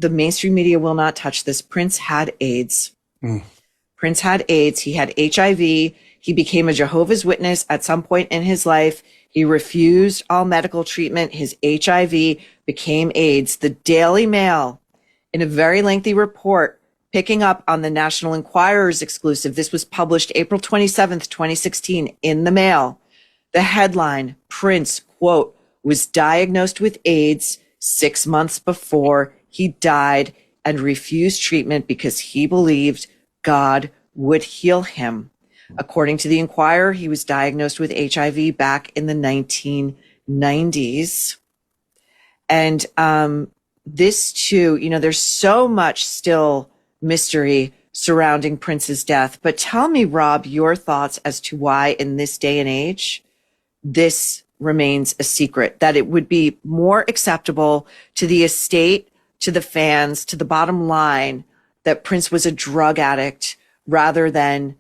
the mainstream media will not touch this. Prince had AIDS. Prince had AIDS. He had HIV. He became a Jehovah's Witness at some point in his life. He refused all medical treatment. His HIV became AIDS. The Daily Mail, in a very lengthy report, picking up on the National Enquirer's exclusive, this was published April 27th, 2016, in the Mail. The headline, Prince, quote, was diagnosed with AIDS 6 months before he died and refused treatment because he believed God would heal him. According to the Enquirer, he was diagnosed with HIV back in the 1990s. And this too, there's so much still mystery surrounding Prince's death. But tell me, Rob, your thoughts as to why in this day and age, this remains a secret, that it would be more acceptable to the estate, to the fans, to the bottom line, that Prince was a drug addict rather than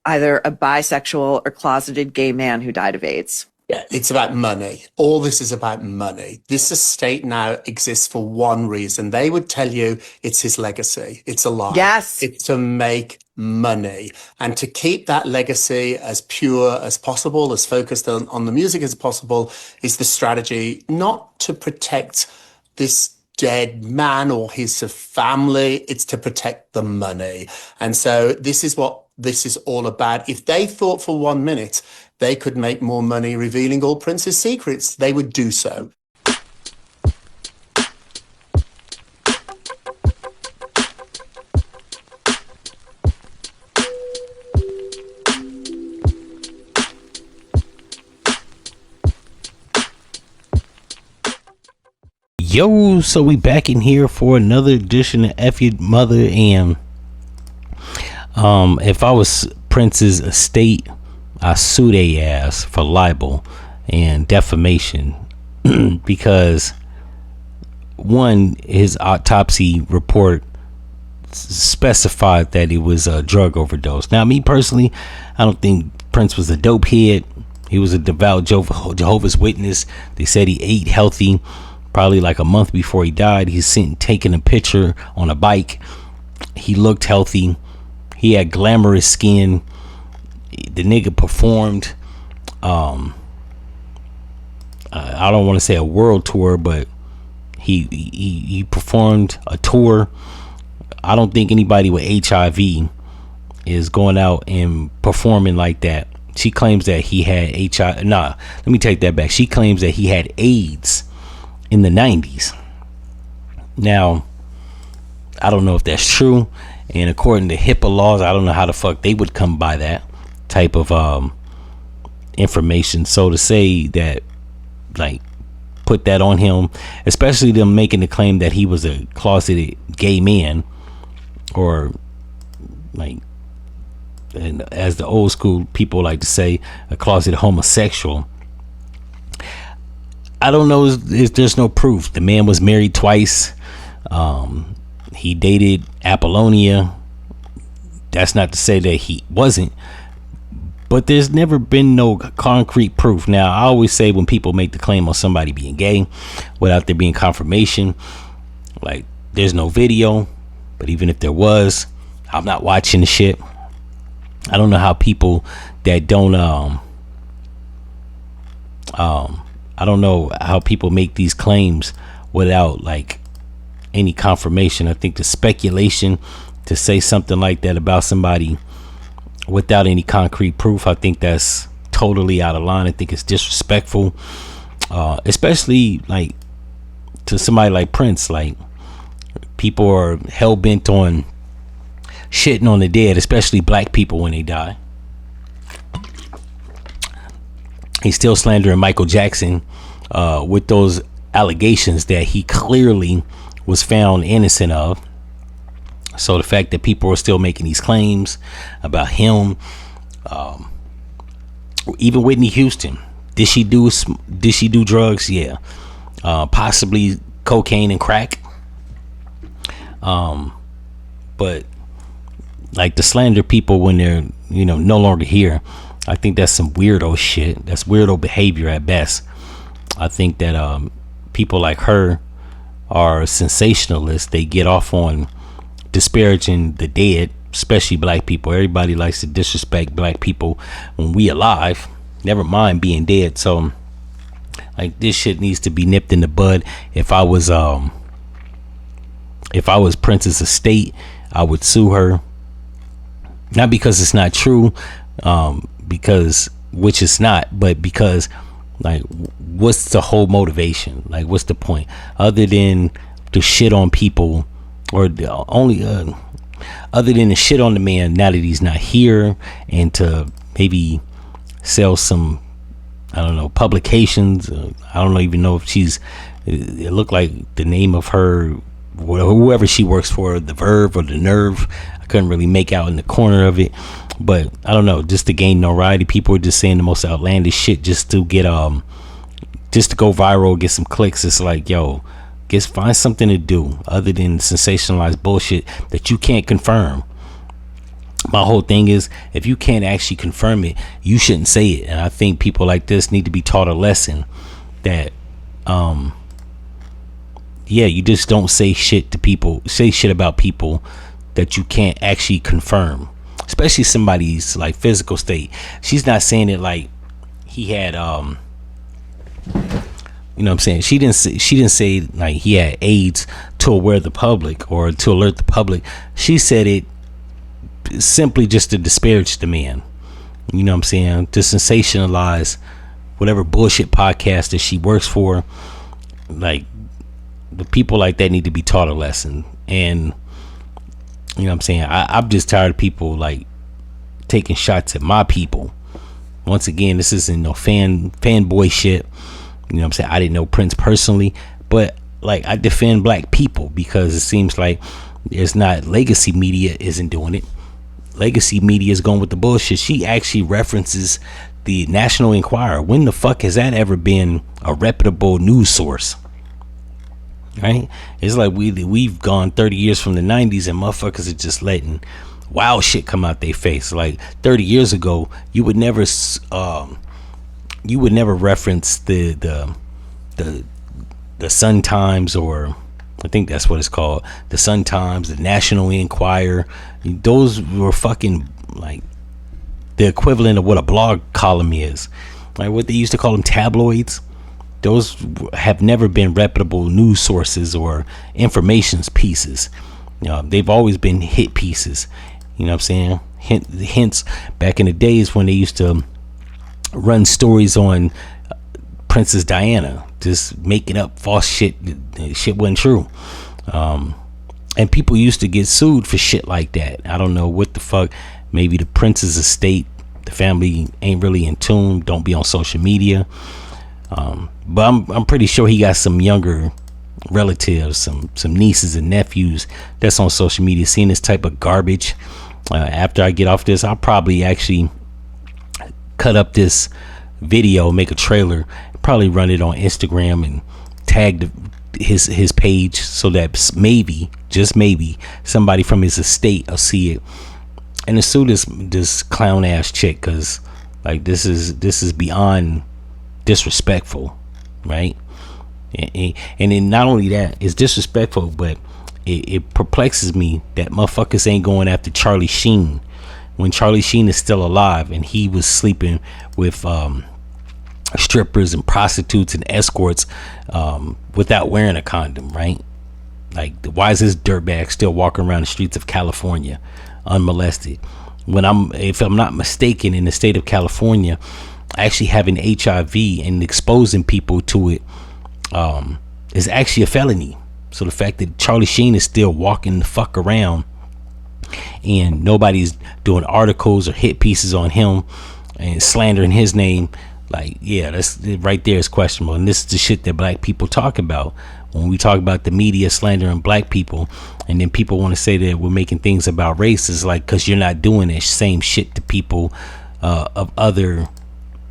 either a bisexual or closeted gay man who died of AIDS. Yeah, it's about money. All this is about money. This estate now exists for one reason. They would tell you it's his legacy. It's a lie. Yes. It's to make money and to keep that legacy as pure as possible, as focused on the music as possible, is the strategy, not to protect this dead man or his family. It's to protect the money. And so this is what this is all about. If they thought for 1 minute they could make more money revealing all Prince's secrets, they would do so. Yo, so we back in here for another edition of F-ya-Motha, and if I was Prince's estate, I sue their ass for libel and defamation because one, his autopsy report specified that it was a drug overdose. Now, me personally, I don't think Prince was a dope head. He was a devout Jehovah's Witness. They said he ate healthy. Probably like a month before he died, he's seen taking a picture on a bike. He looked healthy. He had glamorous skin. The nigga performed. I don't want to say a world tour, but he performed a tour. I don't think anybody with HIV is going out and performing like that. She claims that he had HIV. Nah, let me take that back. She claims that he had AIDS in the 90s. Now, I don't know if that's true, and according to HIPAA laws, I don't know how the fuck they would come by that type of information. So to say that, like, put that on him, especially them making the claim that he was a closeted gay man, or like, and as the old school people like to say, a closeted homosexual. I don't know if there's no proof. The man was married twice. He dated Apollonia. That's not to say that he wasn't, but there's never been no concrete proof. Now, I always say when people make the claim on somebody being gay without there being confirmation, like, there's no video, but even if there was, I'm not watching the shit. I don't know how people that don't I don't know how people make these claims without like any confirmation. I think the speculation to say something like that about somebody without any concrete proof, I think that's totally out of line. I think it's disrespectful, especially like to somebody like Prince. Like, people are hell bent on shitting on the dead, especially black people when they die. He's still slandering Michael Jackson with those allegations that he clearly was found innocent of. So the fact that people are still making these claims about him, even Whitney Houston, did she do drugs? Yeah, possibly cocaine and crack. But like, to slander people when they're no longer here, I think that's some weirdo shit. That's weirdo behavior at best. I think that people like her are sensationalists. They get off on disparaging the dead, especially black people. Everybody likes to disrespect black people when we alive, never mind being dead. So like, this shit needs to be nipped in the bud. If I was Prince's estate, I would sue her, not because it's not true, because, which it's not, but because, like, what's the whole motivation? Like, what's the point other than to shit on people, or other than to shit on the man now that he's not here, and to maybe sell some, I don't know, publications. I don't even know if it looked like the name of her, whoever she works for, the Verve or the Nerve. I couldn't really make out in the corner of it, but I don't know, just to gain notoriety. People are just saying the most outlandish shit just to get just to go viral, get some clicks. It's like, yo, find something to do other than sensationalize bullshit that you can't confirm. My whole thing is, if you can't actually confirm it, you shouldn't say it. And I think people like this need to be taught a lesson that you just don't say shit about people that you can't actually confirm, especially somebody's like physical state. She's not saying it like he had you know what I'm saying? She didn't say like he had AIDS to aware the public or to alert the public. She said it simply just to disparage the man. You know what I'm saying? To sensationalize whatever bullshit podcast that she works for. Like, the people like that need to be taught a lesson. And you know what I'm saying? I'm just tired of people like taking shots at my people. Once again, this isn't no fanboy shit. You know what I'm saying? I didn't know Prince personally, but like, I defend black people because it seems like there's not, legacy media isn't doing it. Legacy media is going with the bullshit. She actually references the National Enquirer. When the fuck has that ever been a reputable news source? Right? It's like we've gone 30 years from the 90s and motherfuckers are just letting wild shit come out their face. Like 30 years ago, you would never reference the Sun Times, or I think that's what it's called, the Sun Times, the National Enquirer. Those were fucking like the equivalent of what a blog column is, like what they used to call them, tabloids. Those have never been reputable news sources or information pieces. They've always been hit pieces. You know what I'm saying? Hence, back in the days when they used to run stories on Princess Diana, just making up false shit. Shit wasn't true. And people used to get sued for shit like that. I don't know what the fuck. Maybe the Prince's estate, the family ain't really in tune, don't be on social media. But I'm pretty sure he got some younger relatives, some nieces and nephews that's on social media seeing this type of garbage. After I get off this, I'll probably actually cut up this video, make a trailer, probably run it on Instagram and tag his page so that maybe, just maybe, somebody from his estate will see it and sue this clown ass chick, because like this is beyond disrespectful, right? And then not only that, it's disrespectful, but it perplexes me that motherfuckers ain't going after Charlie Sheen when Charlie Sheen is still alive and he was sleeping with strippers and prostitutes and escorts without wearing a condom, right? Like, why is this dirtbag still walking around the streets of California unmolested? If I'm not mistaken, in the state of California, actually having HIV and exposing people to it is actually a felony. So the fact that Charlie Sheen is still walking the fuck around and nobody's doing articles or hit pieces on him and slandering his name, like, yeah, that's right there is questionable. And this is the shit that black people talk about when we talk about the media slandering black people. And then people want to say that we're making things about race. It's like, because you're not doing that same shit to people of other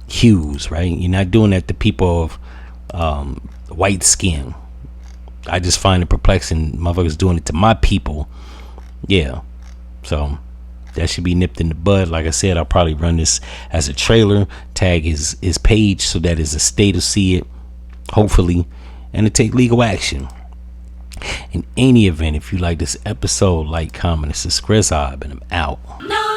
hues, right? You're not doing that to people of white skin. I just find it perplexing. Motherfuckers doing it to my people. Yeah. So that should be nipped in the bud. Like I said, I'll probably run this as a trailer, tag his page so that his estate will see it, hopefully, and to take legal action. In any event, if you like this episode, like, comment, and subscribe, and I'm out. No.